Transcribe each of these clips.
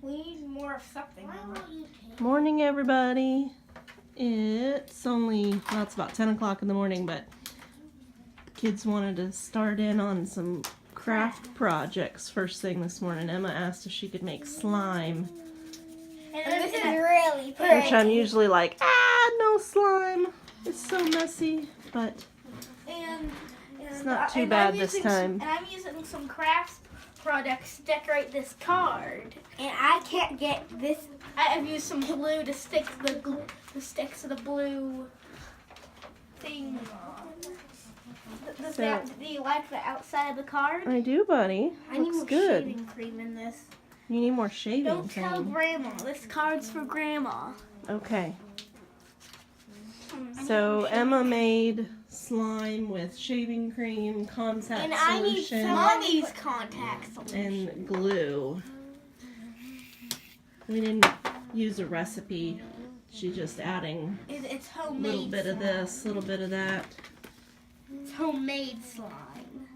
We need more of something. Morning, everybody. It's only, well, it's about 10 o'clock in the morning, but the kids wanted to start in on some craft projects first thing this morning. Emma asked if she could make slime. And this is really pretty. Which I'm usually like, no slime. It's so messy, but it's not too bad this time. And I'm using some crafts products to decorate this card. And I can't get this. I've used some glue to stick to the blue thing. Do you like the outside of the card? I do, buddy. I need Looks more good. shaving cream in this. You need more shaving Don't cream. tell Grandma. This card's for Grandma. Okay. So Emma made slime with shaving cream, contact And I need solution, some Mommy's contact solution. and glue. We didn't use a recipe. She's just adding It's a homemade. little bit of slime. this, a little bit of that. It's homemade slime.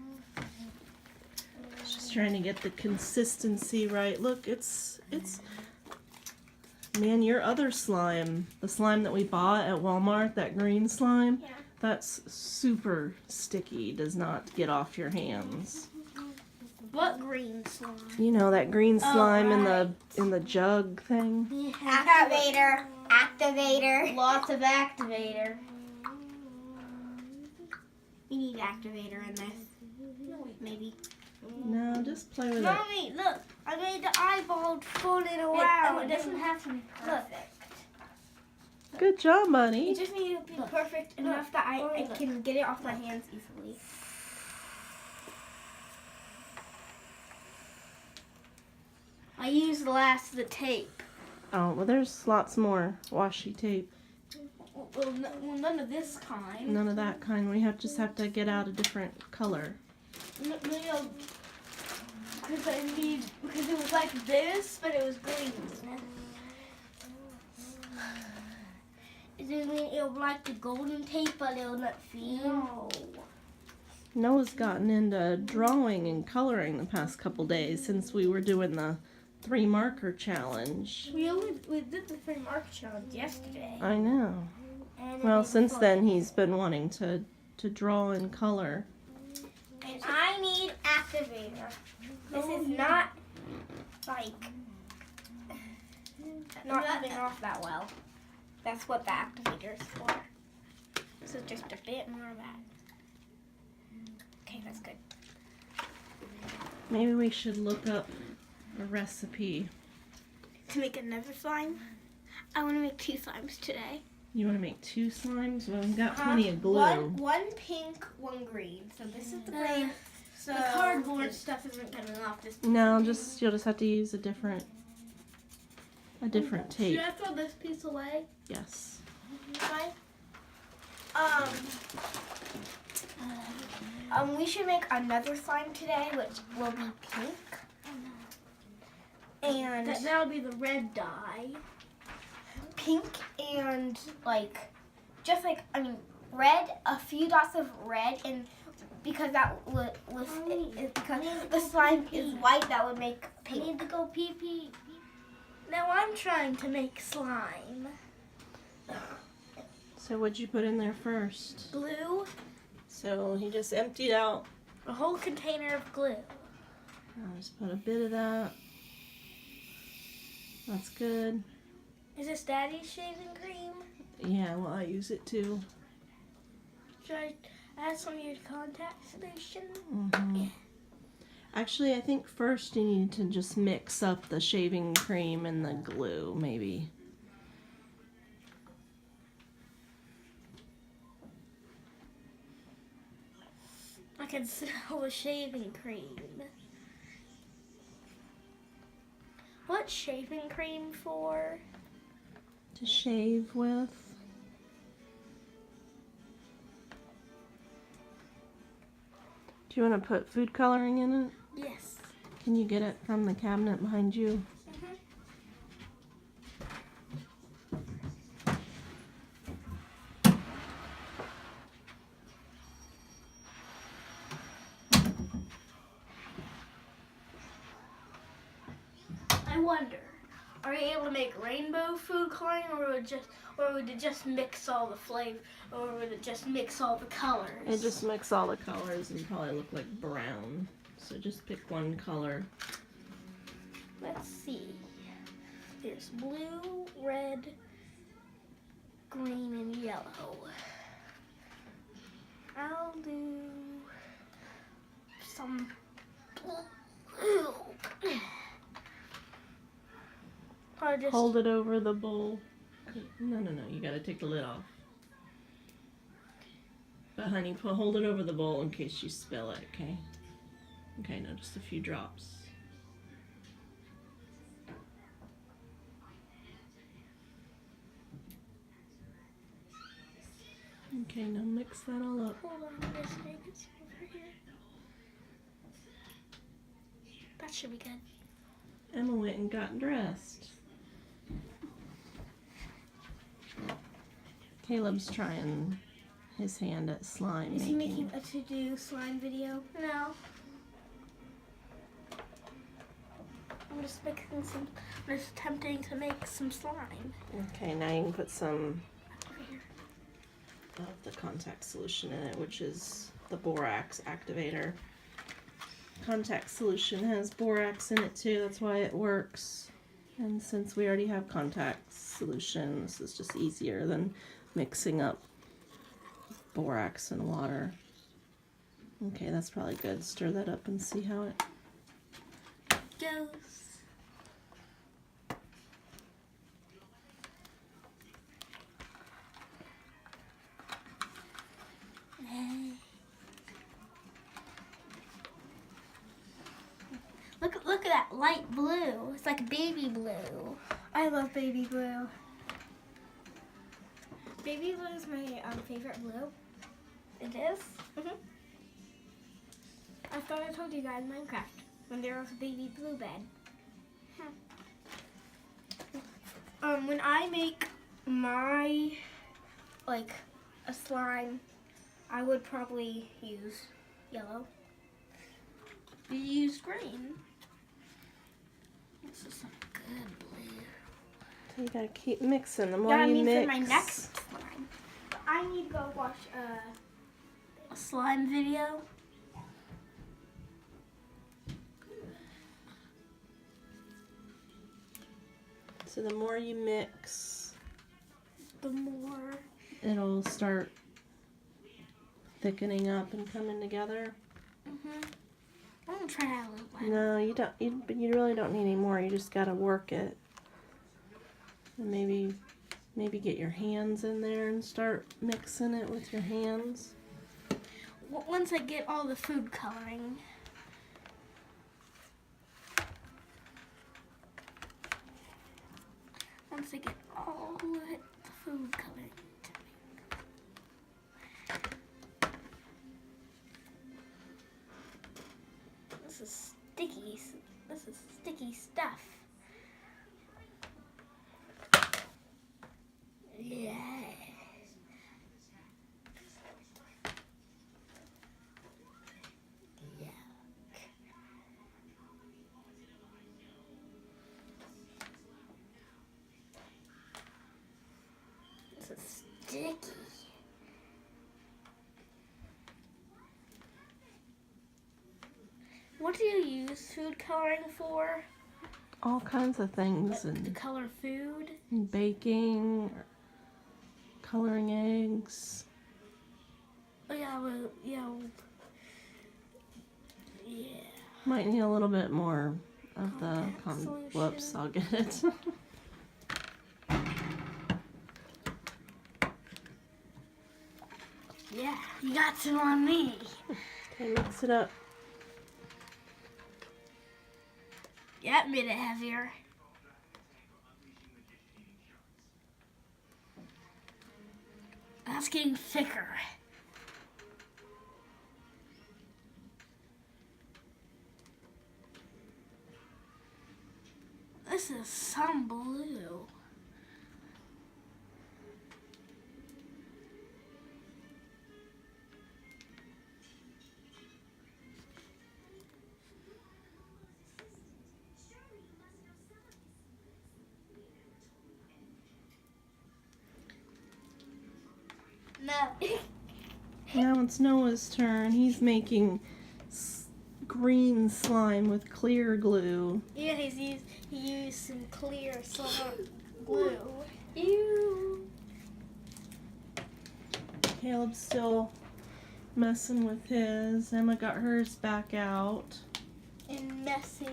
Just trying to get the consistency right. Look, it's man, your other slime, the slime that we bought at Walmart, that green slime, Yeah. that's super sticky, does not get off your hands. What green slime? You know, that green slime right. in the jug thing. Activator. Activator. Lots of activator. We need activator in this. Maybe. No, just play with it. Mommy, look. I made the eyeball floating around. It doesn't have to be perfect. Good job, buddy. It just needs to be perfect enough that I can get it off my hands easily. I used the last of the tape. Oh, well, there's lots more washi tape. Well, none of this kind. None of that kind. We just have to get out a different color. No, because it was like this, but it was green. Does it mean it'll like the golden tape, but it'll not feel? No. Noah's gotten into drawing and coloring the past couple days since we were doing the 3 marker challenge. We did the 3 marker challenge yesterday. I know. Well, since then he's been wanting to draw and color. And I need activator. This is not like not coming off that well. That's what the activator is for. So just a bit more of that. Okay, that's good. Maybe we should look up a recipe. To make another slime? I want to make 2 slimes today. You want to make 2 slimes? Well, we've got plenty of glue. One pink, one green. So this is the green. So the cardboard stuff isn't coming off this. No, you'll just have to use a different tape. Should I throw this piece away? Yes. Fine. We should make another slime today, which will be pink. And that'll be the red dye. Pink and red, a few dots of red, and because because the slime is white, that would make pink. I need to go pee pee. Now I'm trying to make slime. So what'd you put in there first? Glue. So he just emptied out. A whole container of glue. I'll just put a bit of that. That's good. Is this Daddy's shaving cream? Yeah, well, I use it too. Should I add some of your contact solution? Mm-hmm. Actually, I think first you need to just mix up the shaving cream and the glue, maybe. I can smell the shaving cream. What's shaving cream for? To shave with. Do you want to put food coloring in it? Yes. Can you get it from the cabinet behind you? I wonder, Are we able to make rainbow food coloring, or would it just mix all the flavor, or would it just mix all the colors? It just mix all the colors and probably look like brown. So just pick one color. Let's see. There's blue, red, green, and yellow. I'll do some blue. Or just Hold it over the bowl. No, you gotta take the lid off. But honey, hold it over the bowl in case you spill it, okay? Okay, now just a few drops. Okay, now mix that all up. Hold on, this thing is over here. That should be good. Emma went and got dressed. Caleb's trying his hand at slime Is making. he making a to-do slime video? No. I'm just attempting to make some slime. Okay, now you can put some Over here. of the contact solution in it, which is the borax activator. Contact solution has borax in it too, that's why it works. And since we already have contact solution, this is just easier than mixing up borax and water. Okay, that's probably good. Stir that up and see how it Goes. Look at that light blue. It's like baby blue. I love baby blue. Baby blue is my favorite blue. It is? Mm-hmm. I thought I told you guys Minecraft when there was a baby blue bed. When I make my, like, a slime, I would probably use yellow. You use green. This is some good blue. So you gotta keep mixing. The more Yeah, I you mean mix. for my next slime. But I need to go watch a slime video. So the more you mix, The more. it'll start thickening up and coming together. I'm gonna try that a little bit. No, you don't. You really don't need any more. You just gotta work it. And maybe get your hands in there and start mixing it with your hands. Once I get all the food coloring. Once I get all of it, the food coloring. This is sticky. This is sticky stuff. Yeah. This is sticky. What do you use food coloring for? All kinds of things, To and color food? baking, or coloring eggs. Oh yeah, well, yeah. Yeah. Might need a little bit more of the Contact solution. whoops, I'll get it. Yeah, you got some on me. Okay, mix it up. Yeah, it made it heavier. That's getting thicker. This is some blue. No. Now it's Noah's turn. He's making green slime with clear glue. Yeah, he used some clear silver glue. Ew. Caleb's still messing with his. Emma got hers back out. And messy.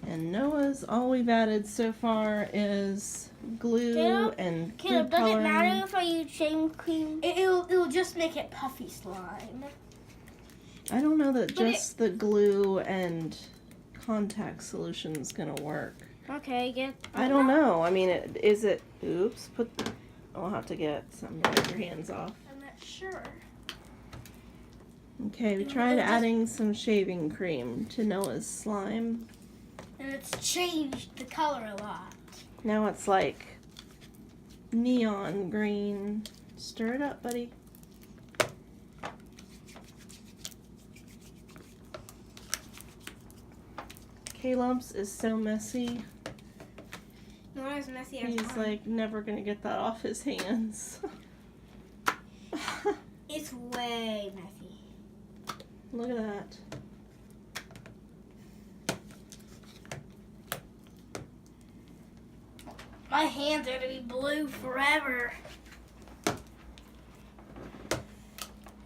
And Noah's, all we've added so far is glue and food Caleb, does it coloring. matter if I use shaving cream? It'll just make it puffy slime. I don't know that just the glue and contact solution is gonna work. Okay, get. I don't know. I mean, is it? Oops. I'll have to get something to wipe your hands off. I'm not sure. Okay, we tried adding some shaving cream to Noah's slime. And it's changed the color a lot. Now it's like neon green. Stir it up, buddy. Caleb's is so messy. Not as messy as He's mine. like never gonna get that off his hands. It's way messy. Look at that. My hands are gonna be blue forever.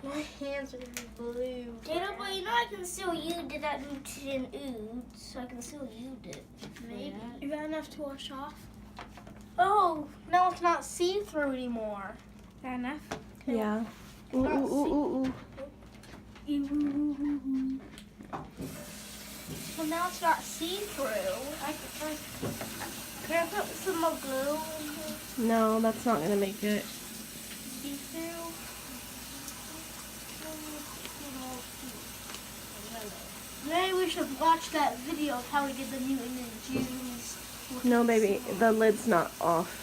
My hands are gonna be blue. Dana, but you know I can still use that nutrient ooze, so I can still use it. Maybe. Is that enough to wash off? Oh, now it's not see-through anymore. Is that enough? Yeah. Ooh, ooh, ooh, ooh, ooh. Well, now it's not see-through. Can I put some more glue in here? No, that's not gonna make it. See-through? Maybe we should watch that video of how we did the Newton and Jews. No, baby, the lid's not off.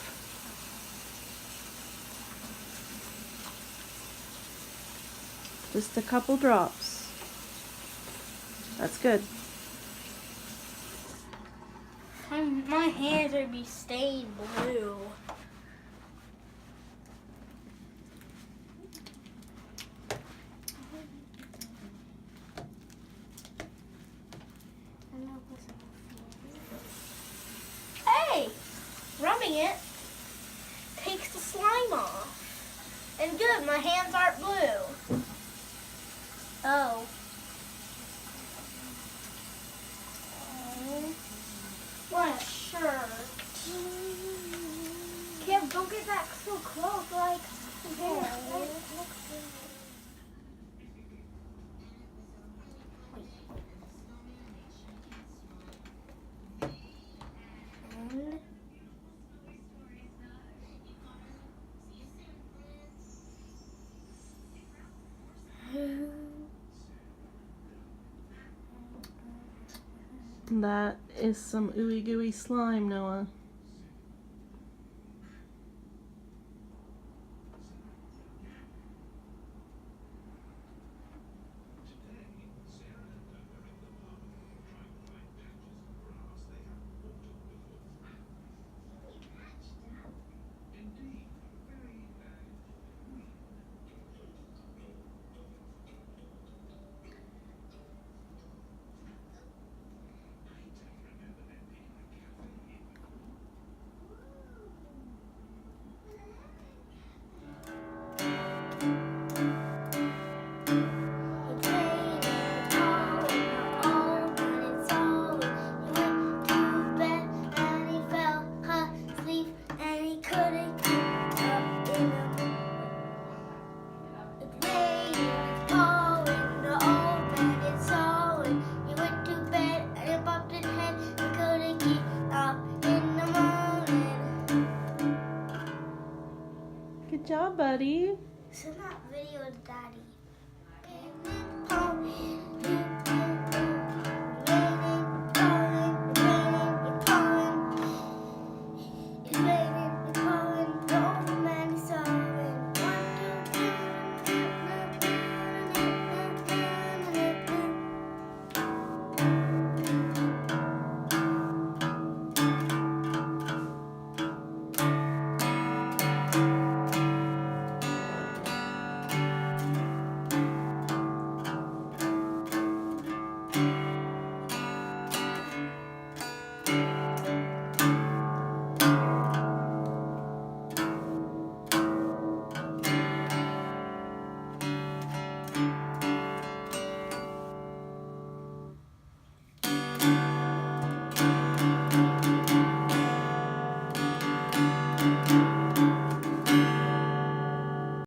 Just a couple drops. That's good. My hands are gonna be stained blue. Hey! Rubbing it takes the slime off. And good, my hands aren't blue. Oh. What a shirt. Kim, don't get that so close, like. That is some ooey gooey slime, Noah. Good job, buddy. Send that video to Daddy.